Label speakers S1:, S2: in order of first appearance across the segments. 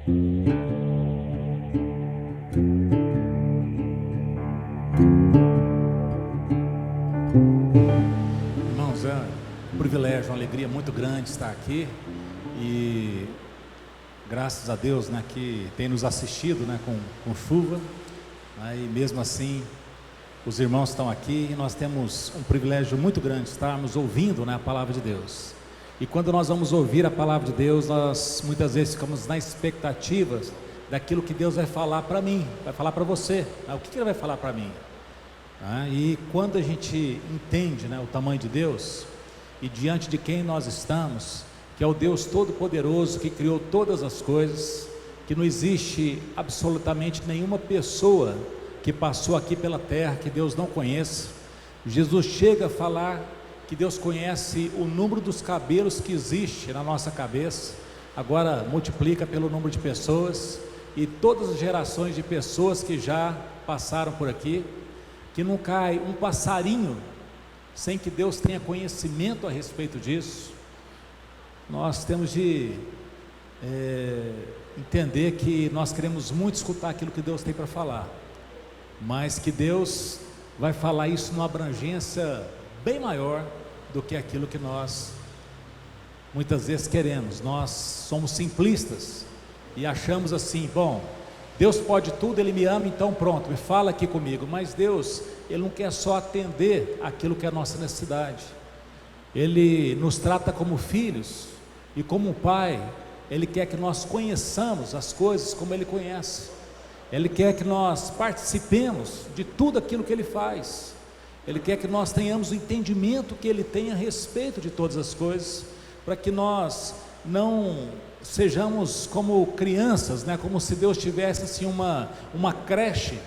S1: Irmãos, é um privilégio, uma alegria muito grande estar aqui e graças a Deus, né, que tem nos assistido, né, com chuva, né, e mesmo assim os irmãos estão aqui e nós temos um privilégio muito grande de estarmos ouvindo, né, a palavra de Deus. E quando nós vamos ouvir a palavra de Deus, nós muitas vezes ficamos na expectativa daquilo que Deus vai falar para mim, vai falar para você, né, o que Ele vai falar para mim. E quando a gente entende, né, o tamanho de Deus e diante de quem nós estamos, que é o Deus Todo-Poderoso que criou todas as coisas, que não existe absolutamente nenhuma pessoa que passou aqui pela terra que Deus não conheça. Jesus chega a falar que Deus conhece o número dos cabelos que existe na nossa cabeça, agora multiplica pelo número de pessoas e todas as gerações de pessoas que já passaram por aqui, que não cai um passarinho sem que Deus tenha conhecimento a respeito disso. Nós temos de entender que nós queremos muito escutar aquilo que Deus tem para falar, mas que Deus vai falar isso numa abrangência bem maior do que aquilo que nós muitas vezes queremos. Nós somos simplistas e achamos assim: bom, Deus pode tudo, Ele me ama, então pronto, me fala aqui comigo. Mas Deus, Ele não quer só atender aquilo que é a nossa necessidade. Ele nos trata como filhos e como um pai. Ele quer que nós conheçamos as coisas como Ele conhece. Ele quer que nós participemos de tudo aquilo que Ele faz. Ele quer que nós tenhamos o entendimento que Ele tem a respeito de todas as coisas, para que nós não sejamos como crianças, né? Como se Deus tivesse assim uma creche,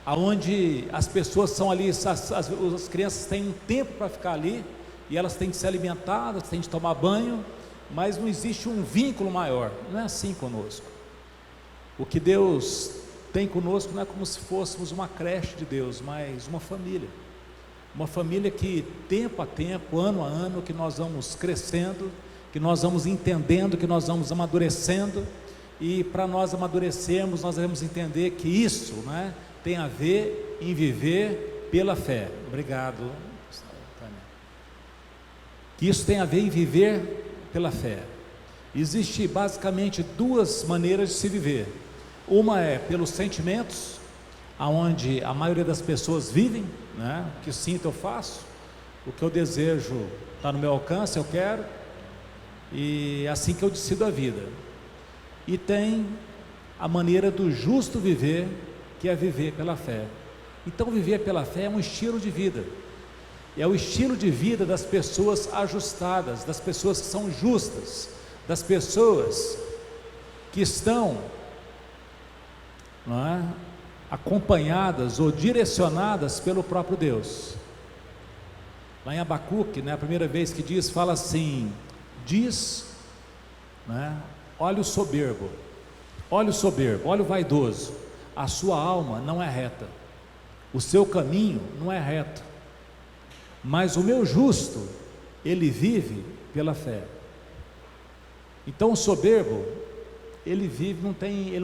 S1: aonde as pessoas são ali, as crianças têm um tempo para ficar ali, e elas têm de ser alimentadas, têm de tomar banho, mas não existe um vínculo maior. Não é assim conosco. O que Deus tem conosco não é como se fôssemos uma creche de Deus, mas uma família que tempo a tempo, ano a ano, que nós vamos crescendo, que nós vamos entendendo, que nós vamos amadurecendo, e para nós amadurecermos, nós devemos entender que isso, né, tem a ver em viver pela fé. Obrigado, Tânia. Que isso tem a ver em viver pela fé. Existe basicamente duas maneiras de se viver. Uma é pelos sentimentos, aonde a maioria das pessoas vivem, né? O que eu sinto eu faço, o que eu desejo está no meu alcance, eu quero, e é assim que eu decido a vida. E tem a maneira do justo viver, que é viver pela fé. Então viver pela fé é um estilo de vida, é o estilo de vida das pessoas ajustadas, das pessoas que são justas, das pessoas que estão, não é, acompanhadas ou direcionadas pelo próprio Deus. Lá em Abacuque, né, a primeira vez que diz, fala assim, né, olha o soberbo, olha o vaidoso, a sua alma não é reta, o seu caminho não é reto, mas o meu justo, ele vive pela fé. Então o soberbo, ele não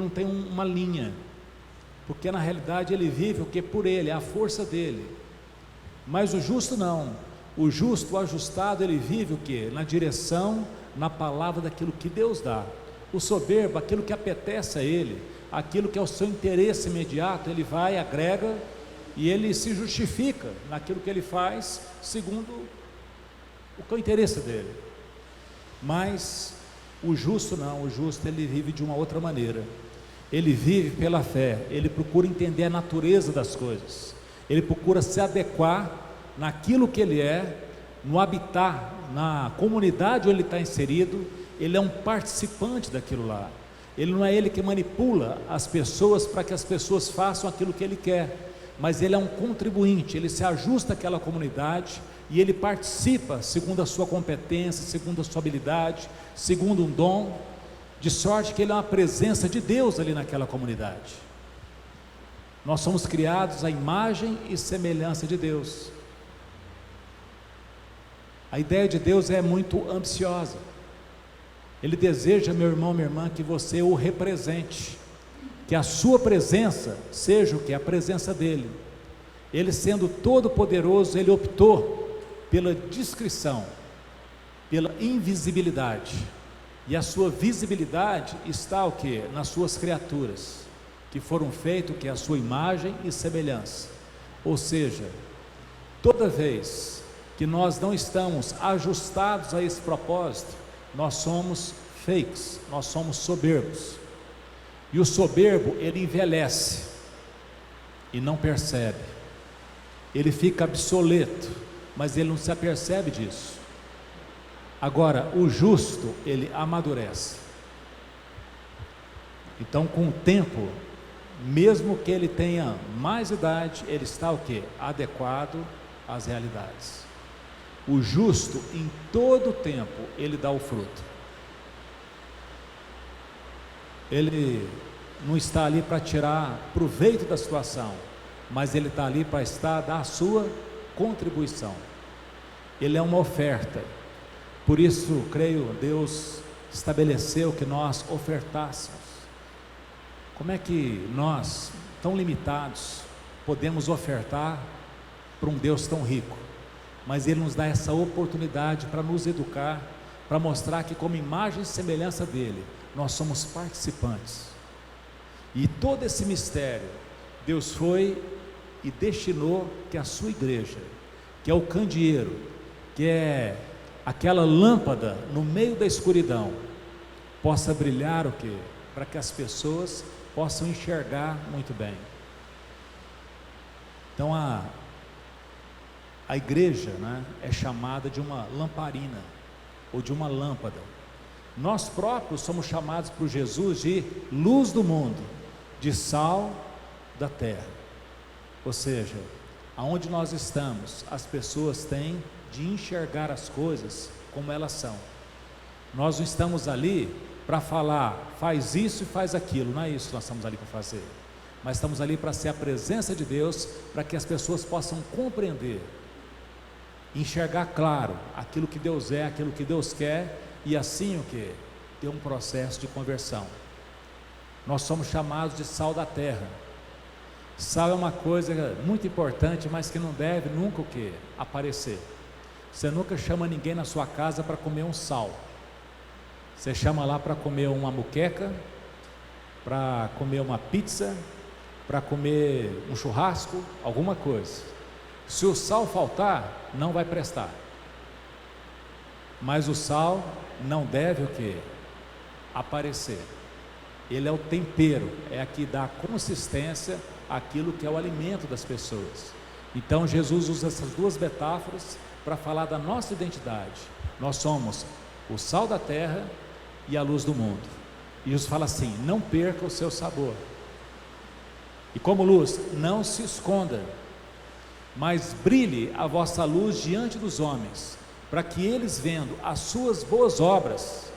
S1: tem uma linha, porque na realidade ele vive o que por ele, é a força dele. Mas o justo não, o justo, o ajustado, ele vive o que? Na direção, na palavra daquilo que Deus dá. O soberbo, aquilo que apetece a ele, aquilo que é o seu interesse imediato, ele vai, agrega, e ele se justifica naquilo que ele faz, segundo o que é o interesse dele. Mas o justo não, o justo ele vive de uma outra maneira. Ele vive pela fé, ele procura entender a natureza das coisas, ele procura se adequar naquilo que ele é, no habitat, na comunidade onde ele está inserido. Ele é um participante daquilo lá, ele não é ele que manipula as pessoas para que as pessoas façam aquilo que ele quer, mas ele é um contribuinte, ele se ajusta àquela comunidade e ele participa segundo a sua competência, segundo a sua habilidade, segundo um dom, de sorte que ele é uma presença de Deus ali naquela comunidade. Nós somos criados à imagem e semelhança de Deus. A ideia de Deus é muito ambiciosa. Ele deseja, meu irmão, minha irmã, que você o represente, que a sua presença seja o que? A presença dele. Ele sendo todo poderoso, ele optou pela discrição, pela invisibilidade, e a sua visibilidade está o que? Nas suas criaturas, que foram feitas que é a sua imagem e semelhança. Ou seja, toda vez que nós não estamos ajustados a esse propósito, nós somos fakes, nós somos soberbos. E o soberbo, ele envelhece e não percebe. Ele fica obsoleto, mas ele não se apercebe disso. Agora, o justo, ele amadurece. Então, com o tempo, mesmo que ele tenha mais idade, ele está o quê? Adequado às realidades. O justo, em todo tempo, ele dá o fruto. Ele não está ali para tirar proveito da situação, mas ele está ali para dar a sua contribuição. Ele é uma oferta. Por isso, creio, Deus estabeleceu que nós ofertássemos. Como é que nós, tão limitados, podemos ofertar para um Deus tão rico? Mas Ele nos dá essa oportunidade para nos educar, para mostrar que, como imagem e semelhança dEle, nós somos participantes. E todo esse mistério, Deus foi e destinou que a sua igreja, que é o candeeiro, que é aquela lâmpada no meio da escuridão, possa brilhar o quê? Para que as pessoas possam enxergar muito bem. Então a igreja, né, é chamada de uma lamparina, ou de uma lâmpada. Nós próprios somos chamados por Jesus de luz do mundo, de sal da terra. Ou seja, aonde nós estamos, as pessoas têm de enxergar as coisas como elas são. Nós não estamos ali para falar, faz isso e faz aquilo, não é isso que nós estamos ali para fazer, mas estamos ali para ser a presença de Deus, para que as pessoas possam compreender, enxergar claro aquilo que Deus é, aquilo que Deus quer, e assim o que? Ter um processo de conversão. Nós somos chamados de sal da terra. Sal é uma coisa muito importante, mas que não deve nunca o que? Aparecer. Você nunca chama ninguém na sua casa para comer um sal. Você chama lá para comer uma moqueca, para comer uma pizza, para comer um churrasco, alguma coisa. Se o sal faltar, não vai prestar. Mas o sal não deve o quê? Aparecer. Ele é o tempero, é a que dá consistência àquilo que é o alimento das pessoas. Então Jesus usa essas duas metáforas para falar da nossa identidade. Nós somos o sal da terra e a luz do mundo. E Jesus fala assim: não perca o seu sabor. E como luz, não se esconda, mas brilhe a vossa luz diante dos homens, para que eles, vendo as suas boas obras,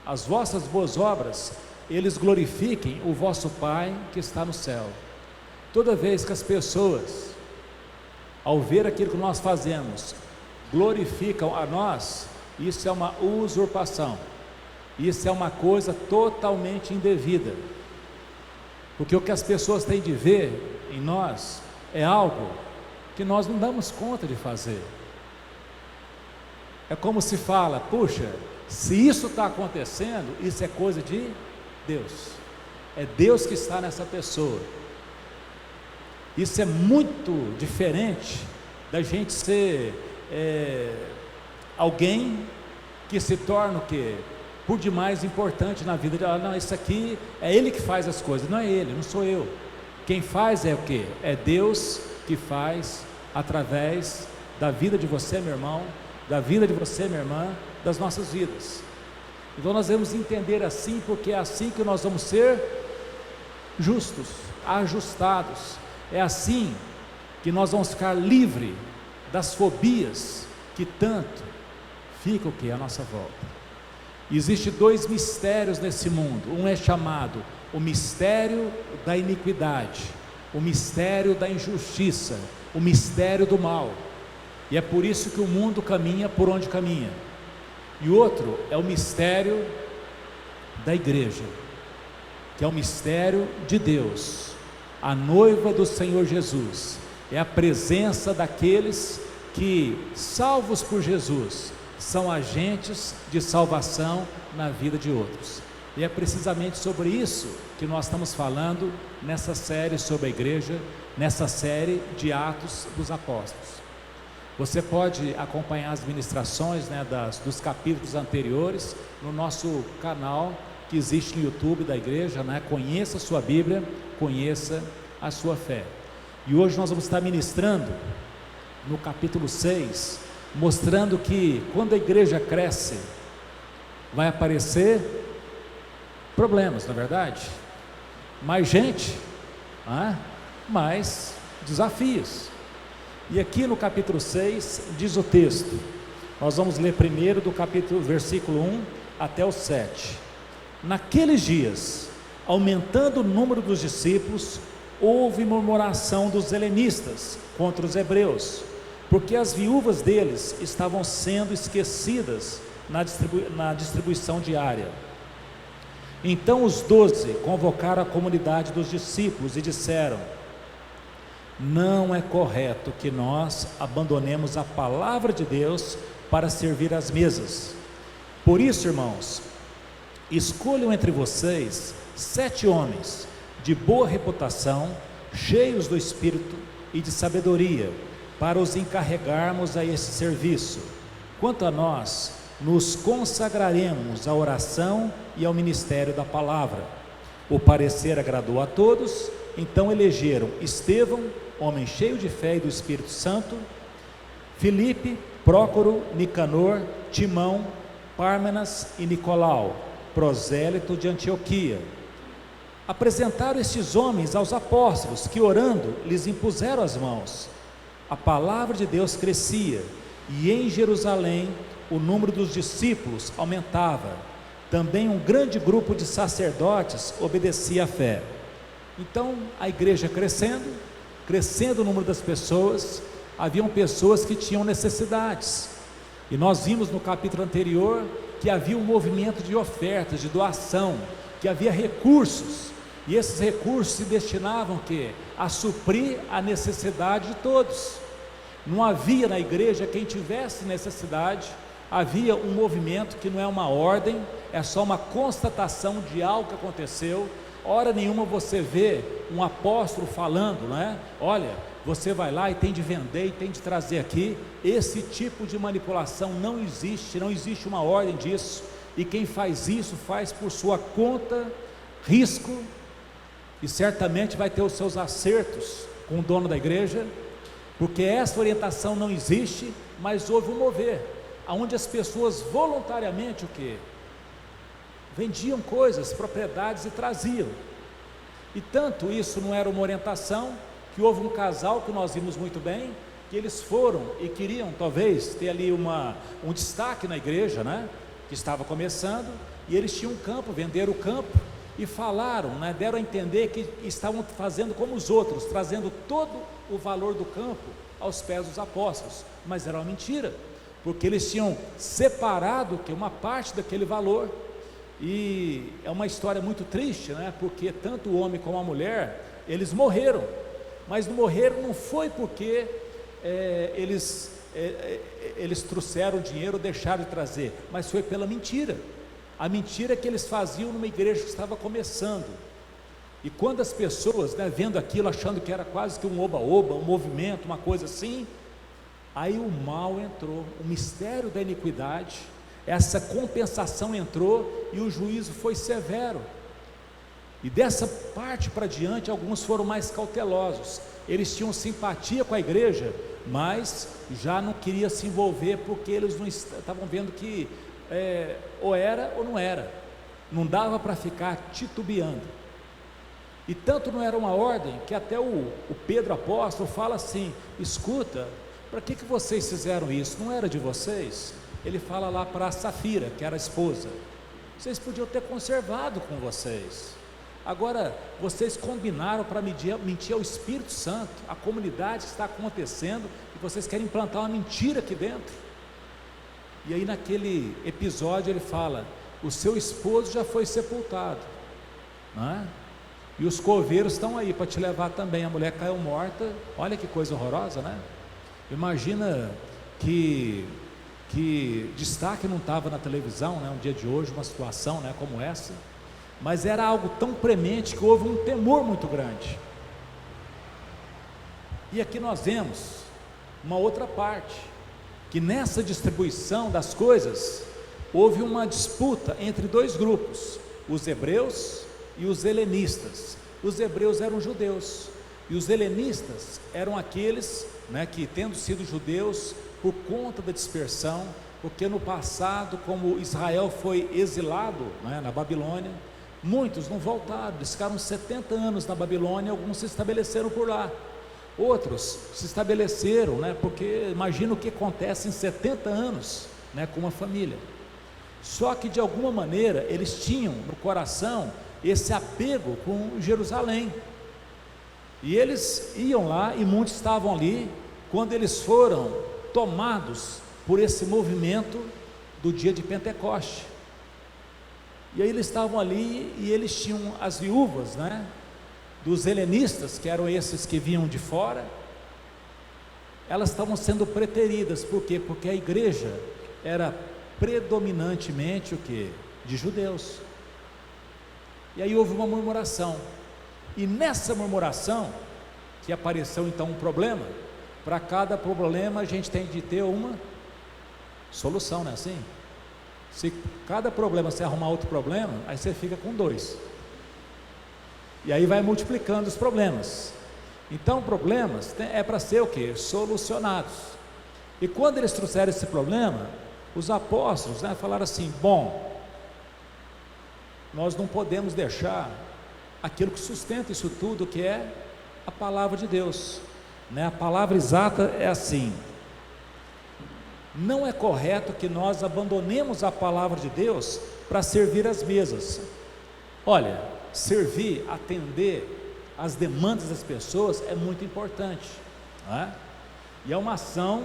S1: as vossas boas obras, eles glorifiquem o vosso Pai que está no céu. Toda vez que as pessoas, ao ver aquilo que nós fazemos, glorificam a nós, isso é uma usurpação, isso é uma coisa totalmente indevida, porque o que as pessoas têm de ver em nós é algo que nós não damos conta de fazer. É como se fala, puxa, se isso está acontecendo, isso é coisa de Deus, é Deus que está nessa pessoa. Isso é muito diferente da gente ser alguém que se torna o quê? Por demais importante na vida de não, isso aqui é ele que faz as coisas. Não é ele, não sou eu. Quem faz é o quê? É Deus que faz através da vida de você, meu irmão, da vida de você, minha irmã, das nossas vidas. Então nós devemos entender assim, porque é assim que nós vamos ser justos, ajustados. É assim que nós vamos ficar livres das fobias que tanto ficam à nossa volta. Existem dois mistérios nesse mundo. Um é chamado o mistério da iniquidade, o mistério da injustiça, o mistério do mal. E é por isso que o mundo caminha por onde caminha. E outro é o mistério da igreja, que é o mistério de Deus, a noiva do Senhor Jesus. É a presença daqueles que, salvos por Jesus, são agentes de salvação na vida de outros. E é precisamente sobre isso que nós estamos falando nessa série sobre a igreja, nessa série de Atos dos Apóstolos. Você pode acompanhar as ministrações, dos capítulos anteriores no nosso canal que existe no YouTube da igreja, Conheça a sua Bíblia, conheça a sua fé. E hoje nós vamos estar ministrando no capítulo 6, mostrando que quando a igreja cresce, vai aparecer problemas, não é verdade? Mais gente, mais desafios. E aqui no capítulo 6 diz o texto, nós vamos ler primeiro do capítulo, versículo 1 até o 7. Naqueles dias, aumentando o número dos discípulos, houve murmuração dos helenistas contra os hebreus, porque as viúvas deles estavam sendo esquecidas na distribuição diária. Então os 12 convocaram a comunidade dos discípulos e disseram: não é correto que nós abandonemos a palavra de Deus para servir às mesas. Por isso, irmãos, escolham entre vocês 7 homens de boa reputação, cheios do Espírito e de sabedoria, para os encarregarmos a esse serviço. Quanto a nós, nos consagraremos à oração e ao ministério da palavra. O parecer agradou a todos, então elegeram Estevão, homem cheio de fé e do Espírito Santo, Filipe, Prócoro, Nicanor, Timão, Pármenas e Nicolau, prosélito de Antioquia. Apresentaram estes homens aos apóstolos, que orando lhes impuseram as mãos. A palavra de Deus crescia, e em Jerusalém o número dos discípulos aumentava. Também um grande grupo de sacerdotes obedecia à fé. Então a igreja crescendo o número das pessoas, haviam pessoas que tinham necessidades. E nós vimos no capítulo anterior que havia um movimento de ofertas, de doação, que havia recursos, e esses recursos se destinavam a suprir a necessidade de todos. Não havia na igreja quem tivesse necessidade. Havia um movimento que não é uma ordem, é só uma constatação de algo que aconteceu. Hora nenhuma você vê um apóstolo falando, olha, você vai lá e tem de vender e tem de trazer aqui. Esse tipo de manipulação não existe uma ordem disso, e quem faz isso faz por sua conta, risco, e certamente vai ter os seus acertos com o dono da igreja, porque essa orientação não existe, mas houve um mover, onde as pessoas voluntariamente vendiam coisas, propriedades e traziam. E tanto isso não era uma orientação, que houve um casal que nós vimos muito bem, que eles foram e queriam talvez ter ali um destaque na igreja, que estava começando, e eles tinham um campo, venderam o campo, e falaram, deram a entender que estavam fazendo como os outros, trazendo todo o valor do campo aos pés dos apóstolos, mas era uma mentira, porque eles tinham separado uma parte daquele valor. E é uma história muito triste, porque tanto o homem como a mulher, eles morreram, mas não morreram não foi porque eles trouxeram dinheiro ou deixaram de trazer, mas foi pela mentira. A mentira que eles faziam numa igreja que estava começando. E quando as pessoas, vendo aquilo, achando que era quase que um oba-oba, um movimento, uma coisa assim, aí o mal entrou, o mistério da iniquidade, essa compensação entrou e o juízo foi severo. E dessa parte para diante, alguns foram mais cautelosos. Eles tinham simpatia com a igreja, mas já não queriam se envolver, porque eles não estavam vendo que ou era ou não era, não dava para ficar titubeando. E tanto não era uma ordem, que até o Pedro apóstolo fala assim: escuta, para que vocês fizeram isso? Não era de vocês? Ele fala lá para a Safira, que era a esposa: vocês podiam ter conservado com vocês. Agora vocês combinaram para mentir ao Espírito Santo, a comunidade que está acontecendo, e vocês querem implantar uma mentira aqui dentro. E aí naquele episódio ele fala: o seu esposo já foi sepultado, não é? E os coveiros estão aí para te levar também. A mulher caiu morta. Olha que coisa horrorosa, né? Imagina que destaque não estava na televisão, né? Um dia de hoje, uma situação, né, como essa. Mas era algo tão premente que houve um temor muito grande. E aqui nós vemos uma outra parte, que nessa distribuição das coisas houve uma disputa entre dois grupos, os hebreus e os helenistas. Os hebreus eram judeus e os helenistas eram aqueles, né, que, tendo sido judeus, por conta da dispersão, porque no passado, como Israel foi exilado, né, na Babilônia, muitos não voltaram, eles ficaram 70 anos na Babilônia, alguns se estabeleceram por lá, outros se estabeleceram, né, porque imagina o que acontece em 70 anos, né, com uma família. Só que de alguma maneira eles tinham no coração esse apego com Jerusalém, e eles iam lá, e muitos estavam ali quando eles foram tomados por esse movimento do dia de Pentecoste. E aí eles estavam ali, e eles tinham as viúvas, né, dos helenistas, que eram esses que vinham de fora. Elas estavam sendo preteridas. Por quê? Porque a igreja era predominantemente o quê? De judeus. E aí houve uma murmuração, e nessa murmuração que apareceu então um problema. Para cada problema a gente tem de ter uma solução, não é assim? Se cada problema você arrumar outro problema, aí você fica com dois, e aí vai multiplicando os problemas. Então problemas é para ser o quê? Solucionados. E quando eles trouxeram esse problema, os apóstolos, né, falaram assim: bom, nós não podemos deixar aquilo que sustenta isso tudo, que é a palavra de Deus, né? A palavra exata é assim: não é correto que nós abandonemos a palavra de Deus para servir as mesas. Olha, servir, atender às demandas das pessoas é muito importante, não é? E é uma ação,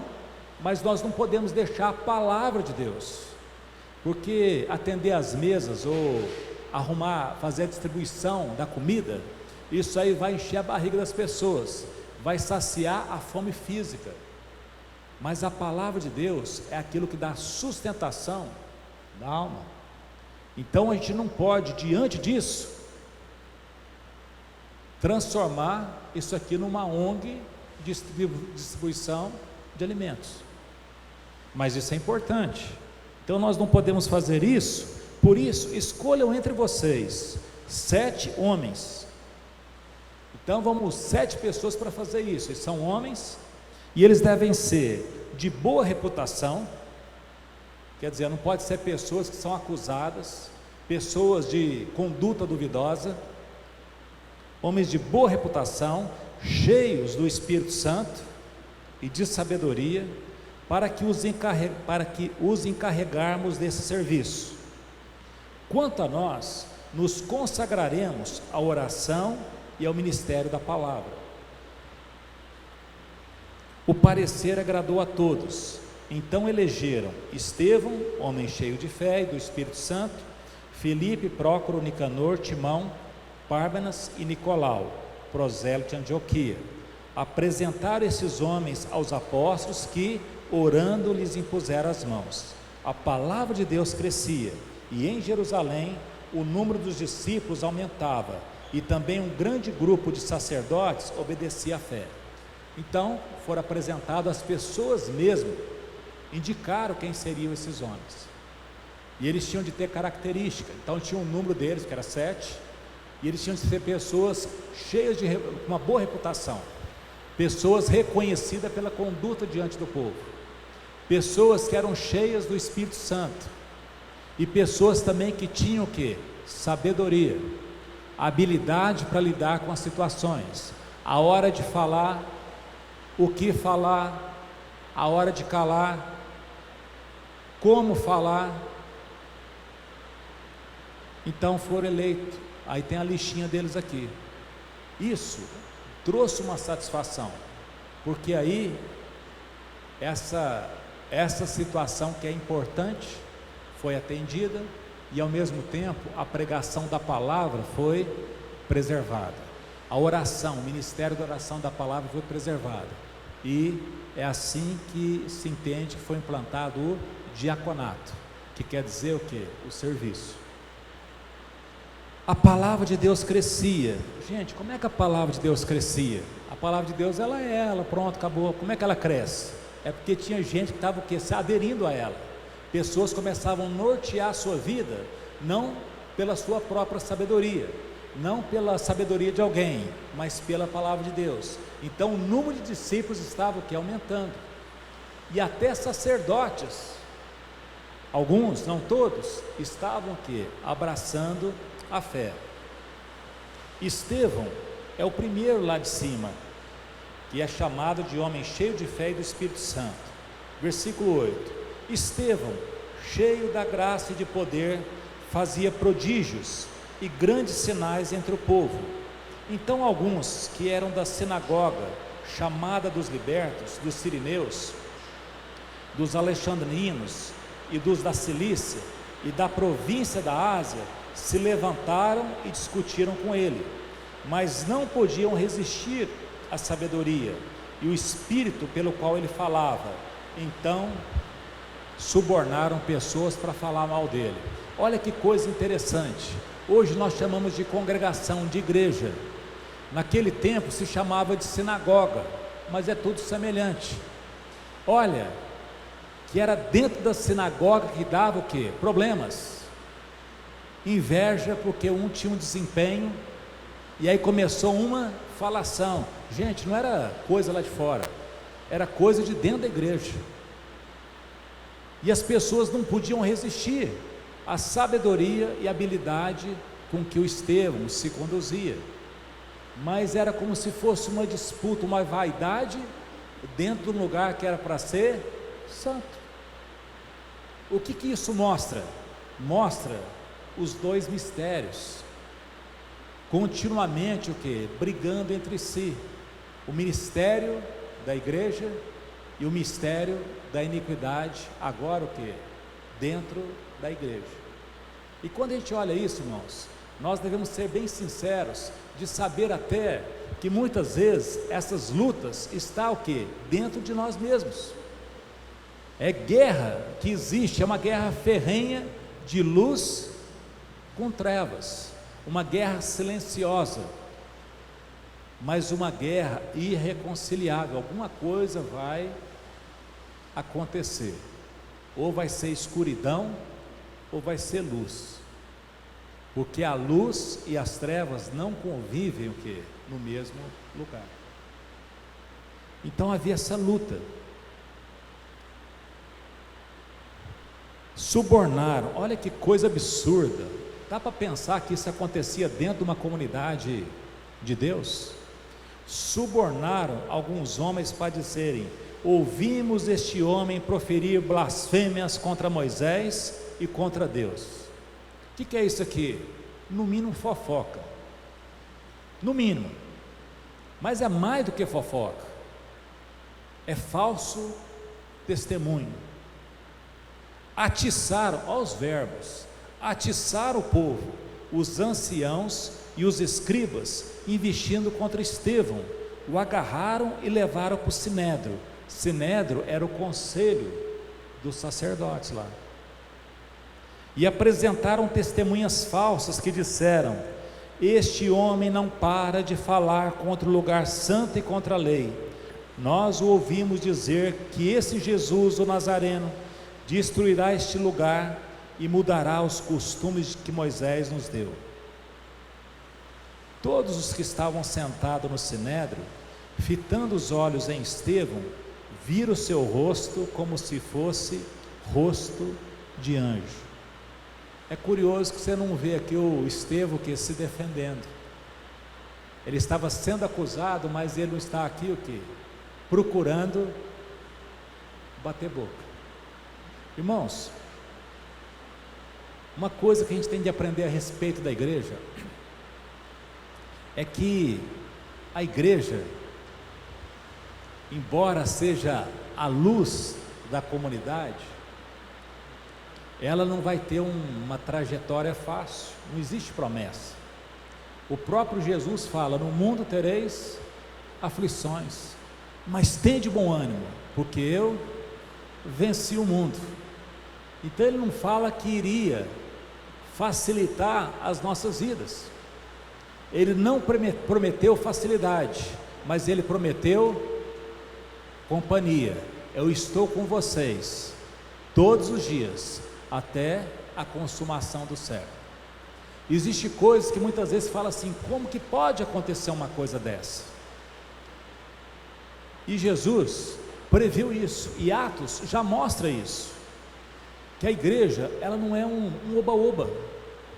S1: mas nós não podemos deixar a palavra de Deus, porque atender às mesas ou arrumar, fazer a distribuição da comida, isso aí vai encher a barriga das pessoas, vai saciar a fome física. Mas a palavra de Deus é aquilo que dá sustentação da alma. Então a gente não pode, diante disso, transformar isso aqui numa ONG de distribuição de alimentos. Mas isso é importante. Então nós não podemos fazer isso. Por isso, escolham entre vocês 7 homens. Então vamos 7 pessoas para fazer isso. Eles são homens, e eles devem ser de boa reputação. Quer dizer, não pode ser pessoas que são acusadas, pessoas de conduta duvidosa. Homens de boa reputação, cheios do Espírito Santo e de sabedoria, para que os encarregarmos desse serviço. Quanto a nós, nos consagraremos à oração e ao ministério da palavra. O parecer agradou a todos. Então elegeram Estevão, homem cheio de fé e do Espírito Santo, Filipe, Prócoro, Nicanor, Timão, Pármenas e Nicolau, prosélito de Antioquia. Apresentaram esses homens aos apóstolos, que, orando, lhes impuseram as mãos. A palavra de Deus crescia, e em Jerusalém o número dos discípulos aumentava, e também um grande grupo de sacerdotes obedecia à fé. Então foram apresentadas as pessoas mesmo, indicaram quem seriam esses homens, e eles tinham de ter característica. Então tinha um número deles, que era 7, e eles tinham de ser pessoas cheias de uma boa reputação, pessoas reconhecidas pela conduta diante do povo, pessoas que eram cheias do Espírito Santo, e pessoas também que tinham o quê? Sabedoria, habilidade para lidar com as situações, a hora de falar, o que falar, a hora de calar, como falar. Então foram eleitos. Aí tem a listinha deles aqui. Isso trouxe uma satisfação, porque aí essa essa situação que é importante foi atendida e ao mesmo tempo a pregação da palavra foi preservada. A oração, o ministério da oração da palavra foi preservado. E é assim que se entende que foi implantado o diaconato, que quer dizer o quê? O serviço. A palavra de Deus crescia. Gente, como é que a palavra de Deus crescia? A palavra de Deus, ela, pronto, acabou. Como é que ela cresce? É porque tinha gente que estava o quê? Se aderindo a ela. Pessoas começavam a nortear a sua vida, não pela sua própria sabedoria, não pela sabedoria de alguém, mas pela palavra de Deus. Então o número de discípulos estava o quê? Aumentando. E até sacerdotes, alguns, não todos, estavam o quê? Abraçando a fé. Estevão é o primeiro lá de cima, que é chamado de homem cheio de fé e do Espírito Santo. Versículo 8: Estevão, cheio da graça e de poder, fazia prodígios e grandes sinais entre o povo. Então alguns que eram da sinagoga chamada dos libertos, dos sirineus, dos alexandrinos e dos da Cilícia e da província da Ásia, se levantaram e discutiram com ele, mas não podiam resistir à sabedoria e o espírito pelo qual ele falava. Então subornaram pessoas para falar mal dele. Olha que coisa interessante. Hoje nós chamamos de congregação, de igreja. Naquele tempo se chamava de sinagoga, mas é tudo semelhante. Olha, que era dentro da sinagoga que dava o quê? Problemas. Inveja, porque um tinha um desempenho, e aí começou uma falação. Gente, não era coisa lá de fora, era coisa de dentro da igreja. E as pessoas não podiam resistir à sabedoria e habilidade com que o Estevão se conduzia. Mas era como se fosse uma disputa, uma vaidade dentro de um lugar que era para ser santo. O que isso mostra? Mostra os dois mistérios, continuamente o que? Brigando entre si, o ministério da igreja e o mistério da iniquidade, agora o que? Dentro da igreja. E quando a gente olha isso, irmãos, nós devemos ser bem sinceros, de saber até que muitas vezes essas lutas estão o que? Dentro de nós mesmos. É guerra que existe, é uma guerra ferrenha de luz com trevas, uma guerra silenciosa, mas uma guerra irreconciliável. Alguma coisa vai acontecer, ou vai ser escuridão, ou vai ser luz, porque a luz e as trevas não convivem o quê? No mesmo lugar. Então havia essa luta. Subornaram, olha que coisa absurda. Dá para pensar que isso acontecia dentro de uma comunidade de Deus? Subornaram alguns homens para dizerem: ouvimos este homem proferir blasfêmias contra Moisés e contra Deus. O que é isso aqui? No mínimo fofoca, no mínimo, mas é mais do que fofoca, é falso testemunho. Atiçaram, olha os verbos, atiçaram o povo, os anciãos e os escribas, investindo contra Estevão, o agarraram e levaram para o Sinédrio. Sinédrio era o conselho dos sacerdotes lá, e apresentaram testemunhas falsas que disseram: este homem não para de falar contra o lugar santo e contra a lei. Nós o ouvimos dizer que esse Jesus, o Nazareno, destruirá este lugar e mudará os costumes que Moisés nos deu. Todos os que estavam sentados no Sinédrio, fitando os olhos em Estevão, viram o seu rosto como se fosse rosto de anjo. É curioso que você não vê aqui o Estevão que se defendendo. Ele estava sendo acusado, mas ele não está aqui o quê? Procurando bater boca. Irmãos, uma coisa que a gente tem de aprender a respeito da igreja é que a igreja, embora seja a luz da comunidade, ela não vai ter uma trajetória fácil, não existe promessa. O próprio Jesus fala: no mundo tereis aflições, mas tende bom ânimo, porque eu venci o mundo. Então ele não fala que iria facilitar as nossas vidas, ele não prometeu facilidade, mas ele prometeu companhia. Eu estou com vocês todos os dias, até a consumação do século. Existem coisas que muitas vezes fala assim: como que pode acontecer uma coisa dessa? E Jesus previu isso, e Atos já mostra isso, que a igreja, ela não é um oba-oba,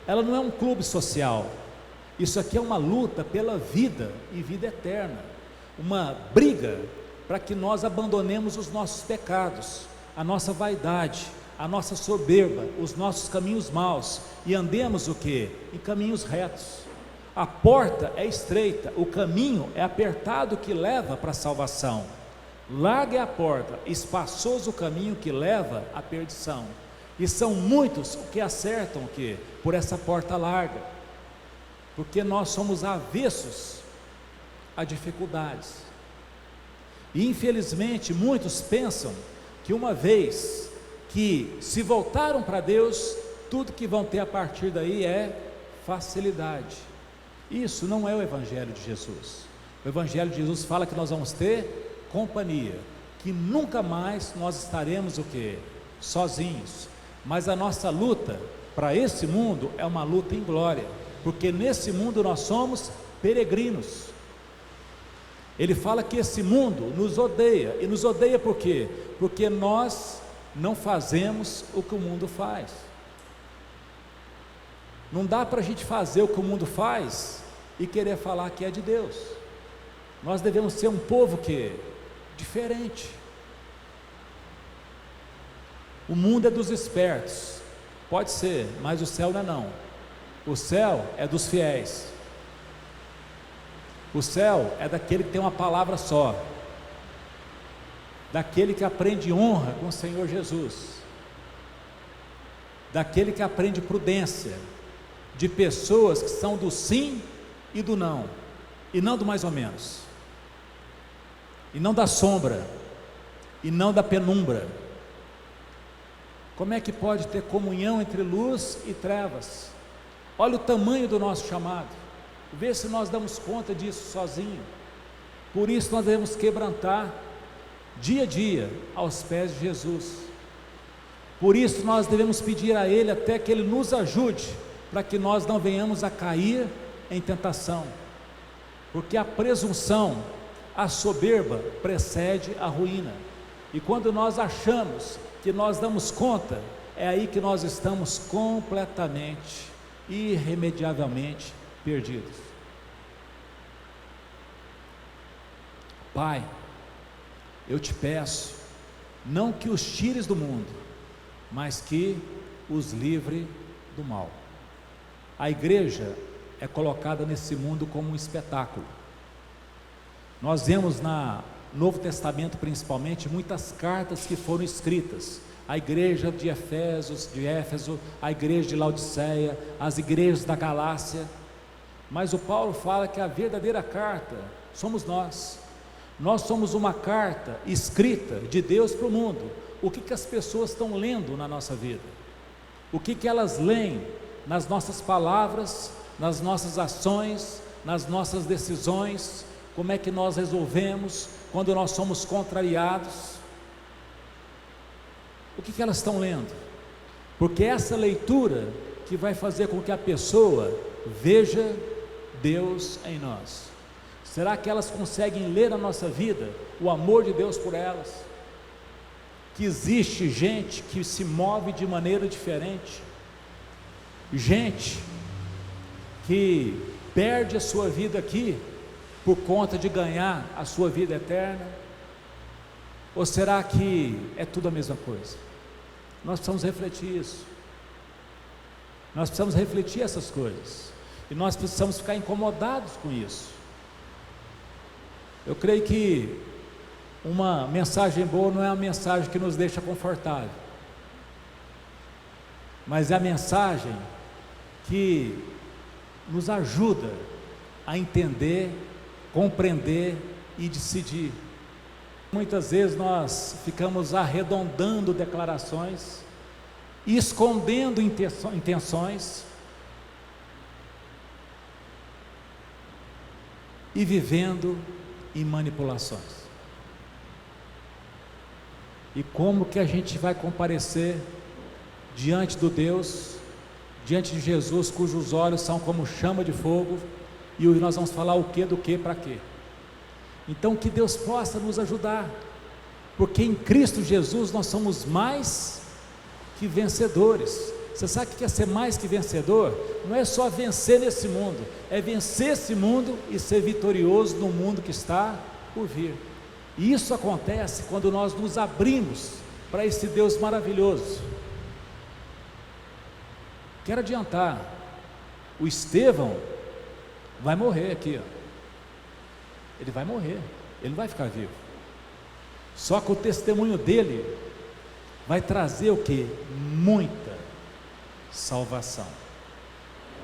S1: ela não é um clube social. Isso aqui é uma luta pela vida e vida eterna, uma briga para que nós abandonemos os nossos pecados, a nossa vaidade, a nossa soberba, os nossos caminhos maus, e andemos o quê? Em caminhos retos. A porta é estreita, o caminho é apertado que leva para a salvação. Larga é a porta, espaçoso o caminho que leva à perdição. E são muitos que acertam o quê? Por essa porta larga, porque nós somos avessos a dificuldades. E infelizmente muitos pensam que uma vez que se voltaram para Deus, tudo que vão ter a partir daí é facilidade. Isso não é o Evangelho de Jesus. O Evangelho de Jesus fala que nós vamos ter companhia, que nunca mais nós estaremos o quê? Sozinhos. Mas a nossa luta para esse mundo é uma luta em glória, porque nesse mundo nós somos peregrinos. Ele fala que esse mundo nos odeia, e nos odeia por quê? Porque nós não fazemos o que o mundo faz. Não dá para a gente fazer o que o mundo faz e querer falar que é de Deus. Nós devemos ser um povo que diferente. O mundo é dos espertos, pode ser, mas o céu não é não. O céu é dos fiéis. O céu é daquele que tem uma palavra só, daquele que aprende honra com o Senhor Jesus, daquele que aprende prudência, de pessoas que são do sim e do não, e não do mais ou menos, e não da sombra, e não da penumbra. Como é que pode ter comunhão entre luz e trevas? Olha o tamanho do nosso chamado, vê se nós damos conta disso sozinho. Por isso nós devemos quebrantar dia a dia aos pés de Jesus. Por isso nós devemos pedir a Ele até que Ele nos ajude, para que nós não venhamos a cair em tentação, porque a presunção, a soberba precede a ruína, e quando nós achamos que nós damos conta, é aí que nós estamos completamente, irremediavelmente perdidos. Pai, eu te peço, não que os tires do mundo, mas que os livre do mal. A igreja é colocada nesse mundo como um espetáculo. Nós vemos no Novo Testamento principalmente muitas cartas que foram escritas, a igreja de Éfeso, a igreja de Laodiceia, as igrejas da Galácia, mas o Paulo fala que a verdadeira carta somos nós. Nós somos uma carta escrita de Deus para o mundo. O que as pessoas estão lendo na nossa vida? O que elas leem nas nossas palavras, nas nossas ações, nas nossas decisões? Como é que nós resolvemos quando nós somos contrariados? O que elas estão lendo? Porque essa leitura que vai fazer com que a pessoa veja Deus em nós. Será que elas conseguem ler na nossa vida o amor de Deus por elas? Que existe gente que se move de maneira diferente, gente que perde a sua vida aqui por conta de ganhar a sua vida eterna? Ou será que é tudo a mesma coisa? Nós precisamos refletir isso. Nós precisamos refletir essas coisas, e nós precisamos ficar incomodados com isso. Eu creio que uma mensagem boa não é uma mensagem que nos deixa confortável, mas é a mensagem que nos ajuda a entender, compreender e decidir. Muitas vezes nós ficamos arredondando declarações, escondendo intenções e vivendo em manipulações. E como que a gente vai comparecer diante do Deus, diante de Jesus, cujos olhos são como chama de fogo, e nós vamos falar o que, do que, para quê? Então que Deus possa nos ajudar, porque em Cristo Jesus nós somos mais que vencedores. Você sabe o que é ser mais que vencedor? Não é só vencer nesse mundo, é vencer esse mundo e ser vitorioso no mundo que está por vir. E isso acontece quando nós nos abrimos para esse Deus maravilhoso. Quero adiantar, o Estevão vai morrer aqui, ó. Ele vai morrer, ele não vai ficar vivo. Só que o testemunho dele vai trazer o que? Muita salvação.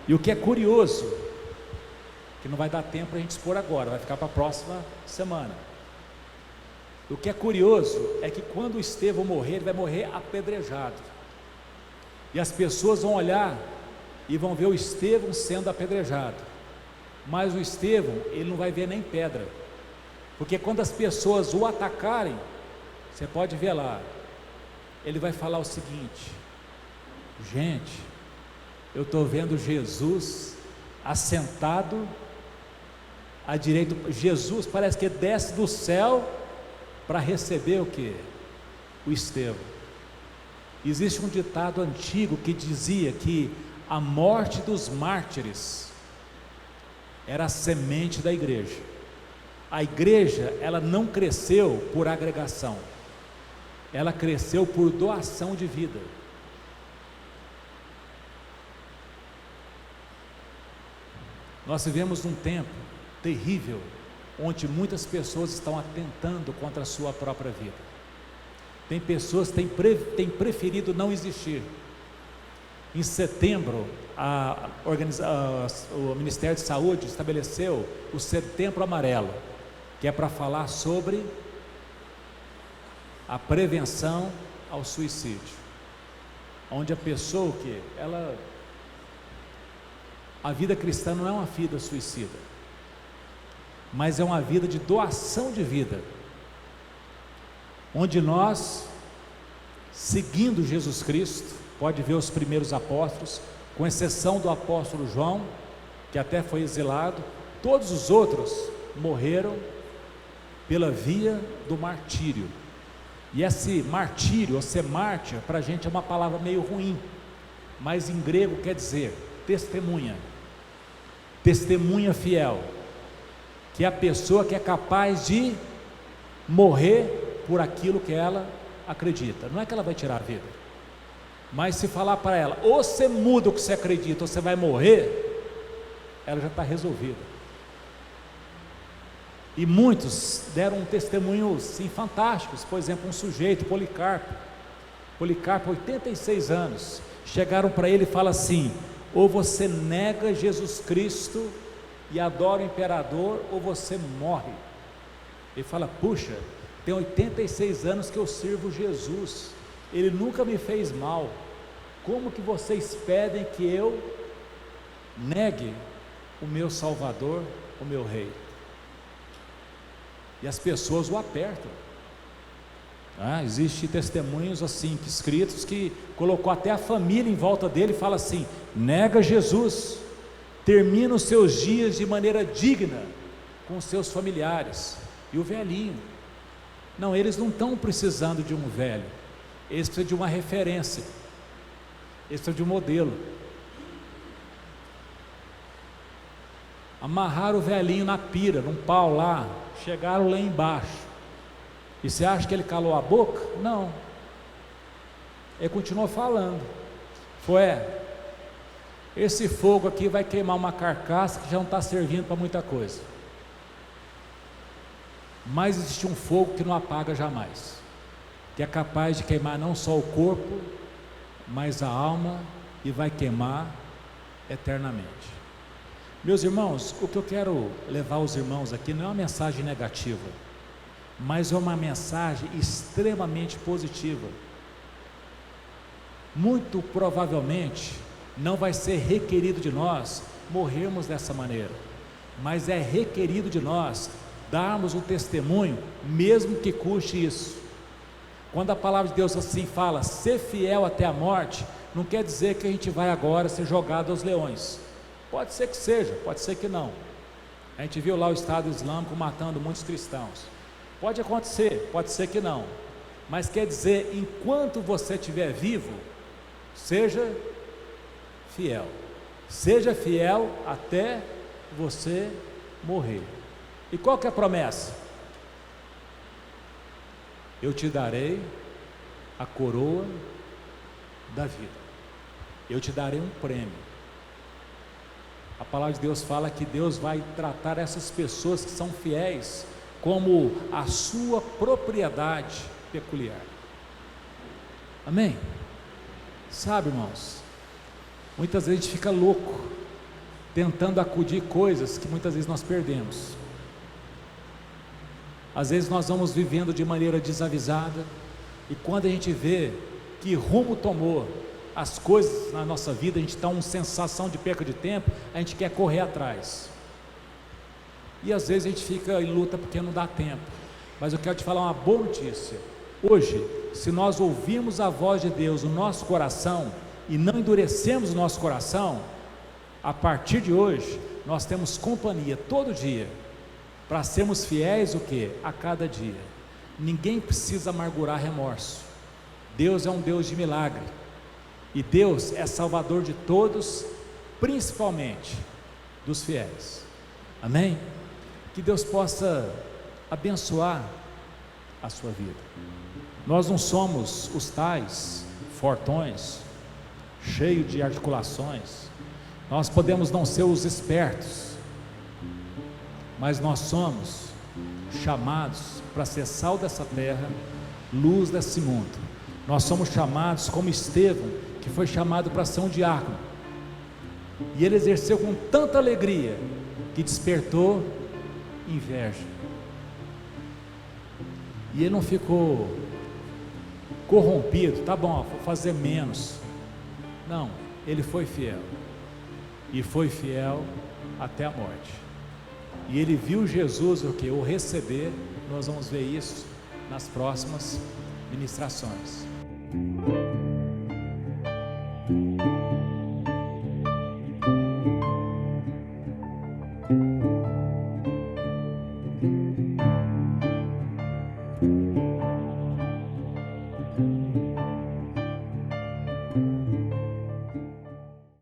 S1: E o que é curioso, que não vai dar tempo para a gente expor agora, vai ficar para a próxima semana. O que é curioso é que quando o Estevão morrer, ele vai morrer apedrejado. E as pessoas vão olhar e vão ver o Estevão sendo apedrejado. Mas o Estevão, ele não vai ver nem pedra. Porque quando as pessoas o atacarem, você pode ver lá, ele vai falar o seguinte: gente, eu estou vendo Jesus assentado à direita. Jesus parece que desce do céu para receber o que? O Estevão. Existe um ditado antigo que dizia que a morte dos mártires era a semente da igreja. A igreja, ela não cresceu por agregação, ela cresceu por doação de vida. Nós vivemos num tempo terrível, onde muitas pessoas estão atentando contra a sua própria vida. Tem pessoas que têm preferido não existir. Em setembro, o Ministério de Saúde estabeleceu o Setembro Amarelo, que é para falar sobre a prevenção ao suicídio, onde a pessoa a vida cristã não é uma vida suicida, mas é uma vida de doação de vida, onde nós, seguindo Jesus Cristo, pode ver os primeiros apóstolos, com exceção do apóstolo João, que até foi exilado, todos os outros morreram pela via do martírio. E esse martírio, ou ser mártir, para a gente é uma palavra meio ruim, mas em grego quer dizer testemunha, testemunha fiel, que é a pessoa que é capaz de morrer por aquilo que ela acredita. Não é que ela vai tirar a vida, mas se falar para ela, ou você muda o que você acredita, ou você vai morrer, ela já está resolvida. E muitos deram testemunhos sim, fantásticos. Por exemplo, um sujeito, Policarpo, 86 anos, chegaram para ele e falam assim: ou você nega Jesus Cristo e adora o imperador, ou você morre. Ele fala: puxa, tem 86 anos que eu sirvo Jesus, ele nunca me fez mal, como que vocês pedem que eu negue o meu Salvador, o meu Rei? E as pessoas o apertam. Existem testemunhos assim, escritos, que colocou até a família em volta dele e fala assim: nega Jesus, termina os seus dias de maneira digna com os seus familiares. E o velhinho, não, eles não estão precisando de um velho, eles precisam de uma referência, eles precisam de um modelo. Amarraram o velhinho na pira, num pau lá, chegaram lá embaixo. E você acha que ele calou a boca? Não. Ele continuou falando. Esse fogo aqui vai queimar uma carcaça que já não está servindo para muita coisa. mas existe um fogo que não apaga jamais, que é capaz de queimar não só o corpo, mas a alma, e vai queimar eternamente. Meus irmãos, o que eu quero levar aos irmãos aqui não é uma mensagem negativa, mas é uma mensagem extremamente positiva. Muito provavelmente não vai ser requerido de nós morrermos dessa maneira, mas é requerido de nós darmos um testemunho, mesmo que custe isso. Quando a palavra de Deus assim fala, ser fiel até a morte, não quer dizer que a gente vai agora ser jogado aos leões. Pode ser que seja, pode ser que não. A gente viu lá o Estado Islâmico matando muitos cristãos. Pode acontecer, pode ser que não. Mas quer dizer, enquanto você estiver vivo, seja fiel. Seja fiel até você morrer. E qual que é a promessa? Eu te darei a coroa da vida. Eu te darei um prêmio. A palavra de Deus fala que Deus vai tratar essas pessoas que são fiéis como a sua propriedade peculiar. Amém? Sabe, irmãos, muitas vezes a gente fica louco tentando acudir coisas que muitas vezes nós perdemos. Às vezes nós vamos vivendo de maneira desavisada, e quando a gente vê que rumo tomou as coisas na nossa vida, a gente está uma sensação de perca de tempo, a gente quer correr atrás, e às vezes a gente fica em luta porque não dá tempo. Mas eu quero te falar uma boa notícia. Hoje, se nós ouvirmos a voz de Deus no nosso coração e não endurecemos o nosso coração, a partir de hoje nós temos companhia todo dia para sermos fiéis o que? A cada dia. Ninguém precisa amargurar remorso. Deus é um Deus de milagre, e Deus é salvador de todos, principalmente dos fiéis. Amém? Que Deus possa abençoar a sua vida. Nós não somos os tais fortões, cheios de articulações. Nós podemos não ser os espertos, mas nós somos chamados para ser sal dessa terra, luz desse mundo. Nós somos chamados como Estevão, que foi chamado para ser um diácono, e ele exerceu com tanta alegria que despertou inveja, e ele não ficou corrompido, tá bom, vou fazer menos. Não, ele foi fiel, e foi fiel até a morte. E ele viu Jesus o receber. Nós vamos ver isso nas próximas ministrações.